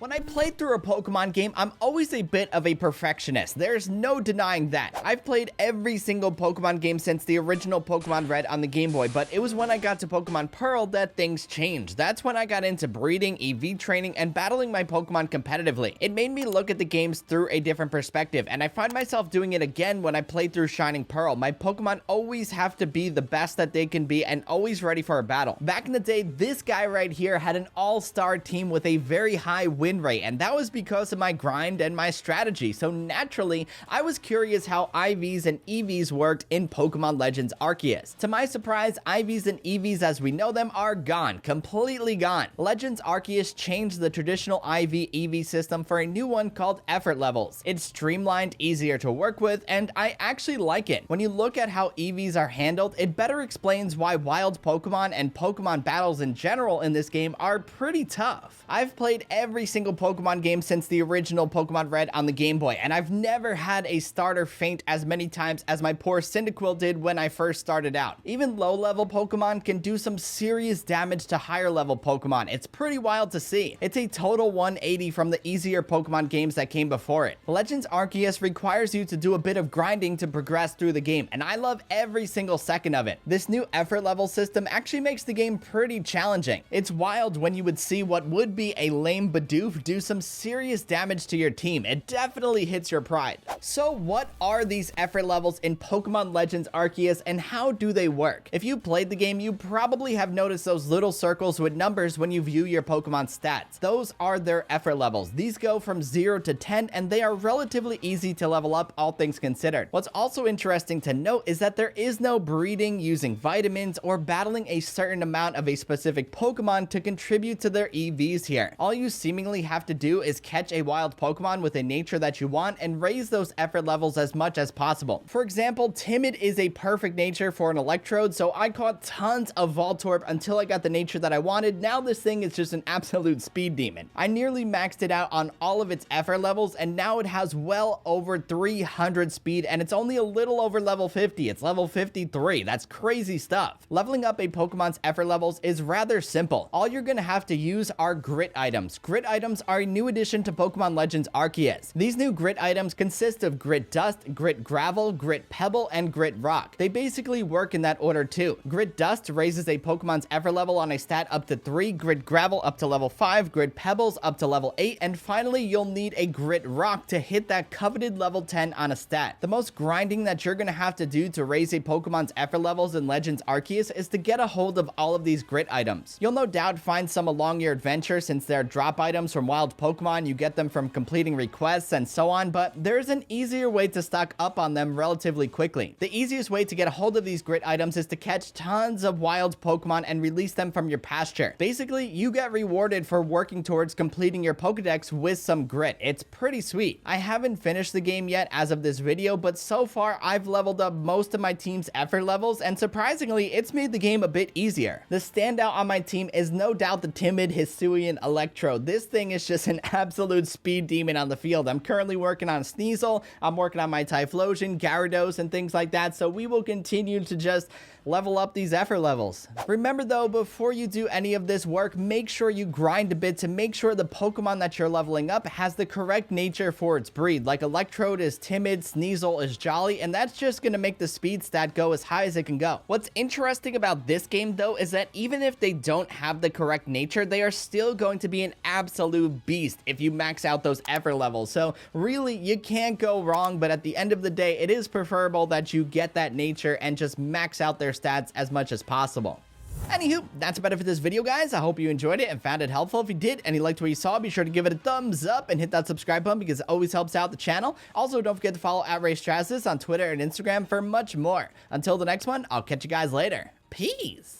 When I play through a Pokemon game, I'm always a bit of a perfectionist. There's no denying that. I've played every single Pokemon game since the original Pokemon Red on the Game Boy, but it was when I got to Pokemon Pearl that things changed. That's when I got into breeding, EV training, and battling my Pokemon competitively. It made me look at the games through a different perspective, and I find myself doing it again when I play through Shining Pearl. My Pokemon always have to be the best that they can be and always ready for a battle. Back in the day, this guy right here had an all-star team with a very high win rate, and that was because of my grind and my strategy. So naturally, I was curious how IVs and EVs worked in Pokemon Legends Arceus. To my surprise, IVs and EVs as we know them are gone, completely gone. Legends Arceus changed the traditional IV-EV system for a new one called effort levels. It's streamlined, easier to work with, and I actually like it. When you look at how EVs are handled, it better explains why wild Pokemon and Pokemon battles in general in this game are pretty tough. I've played every single Pokemon game since the original Pokemon Red on the Game Boy, and I've never had a starter faint as many times as my poor Cyndaquil did when I first started out. Even low-level Pokemon can do some serious damage to higher-level Pokemon. It's pretty wild to see. It's a total 180 from the easier Pokemon games that came before it. Legends Arceus requires you to do a bit of grinding to progress through the game, and I love every single second of it. This new effort level system actually makes the game pretty challenging. It's wild when you would see what would be a lame Bidoof do some serious damage to your team. It definitely hits your pride. So what are these effort levels in Pokemon Legends Arceus and how do they work? If you played the game, you probably have noticed those little circles with numbers when you view your Pokemon stats. Those are their effort levels. These go from 0 to 10 and they are relatively easy to level up, all things considered. What's also interesting to note is that there is no breeding, using vitamins, or battling a certain amount of a specific Pokemon to contribute to their EVs here. All you seemingly have to do is catch a wild Pokemon with a nature that you want and raise those effort levels as much as possible. For example, Timid is a perfect nature for an Electrode, so I caught tons of Voltorb until I got the nature that I wanted. Now this thing is just an absolute speed demon. I nearly maxed it out on all of its effort levels, and now it has well over 300 speed, and it's only a little over level 50. It's level 53. That's crazy stuff. Leveling up a Pokemon's effort levels is rather simple. All you're gonna have to use are grit items. Grit items are a new addition to Pokemon Legends Arceus. These new grit items consist of grit dust, grit gravel, grit pebble, and grit rock. They basically work in that order too. Grit dust raises a Pokemon's effort level on a stat up to 3, grit gravel up to level 5, grit pebbles up to level 8, and finally you'll need a grit rock to hit that coveted level 10 on a stat. The most grinding that you're gonna have to do to raise a Pokemon's effort levels in Legends Arceus is to get a hold of all of these grit items. You'll no doubt find some along your adventure since they're drop items from wild Pokemon. You get them from completing requests and so on, but there's an easier way to stock up on them relatively quickly. The easiest way to get a hold of these grit items is to catch tons of wild Pokemon and release them from your pasture. Basically, you get rewarded for working towards completing your Pokedex with some grit. It's pretty sweet. I haven't finished the game yet as of this video, but so far I've leveled up most of my team's effort levels, and surprisingly, it's made the game a bit easier. The standout on my team is no doubt the Timid Hisuian Electrode. This thing is just an absolute speed demon on the field. I'm currently working on Sneasel, I'm working on my Typhlosion, Gyarados, and things like that, so we will continue to just level up these effort levels. Remember though, before you do any of this work, make sure you grind a bit to make sure the Pokemon that you're leveling up has the correct nature for its breed. Like Electrode is timid, Sneasel is jolly, and that's just gonna make the speed stat go as high as it can go. What's interesting about this game though is that even if they don't have the correct nature, they are still going to be an absolute beast if you max out those effort levels. So really, you can't go wrong, but at the end of the day, it is preferable that you get that nature and just max out their stats as much as possible. Anywho, that's about it for this video, guys. I hope you enjoyed it and found it helpful. If you did and you liked what you saw, be sure to give it a thumbs up and hit that subscribe button because it always helps out the channel. Also, don't forget to follow Raymond Strazdas on Twitter and Instagram for much more. Until the next one, I'll catch you guys later. Peace!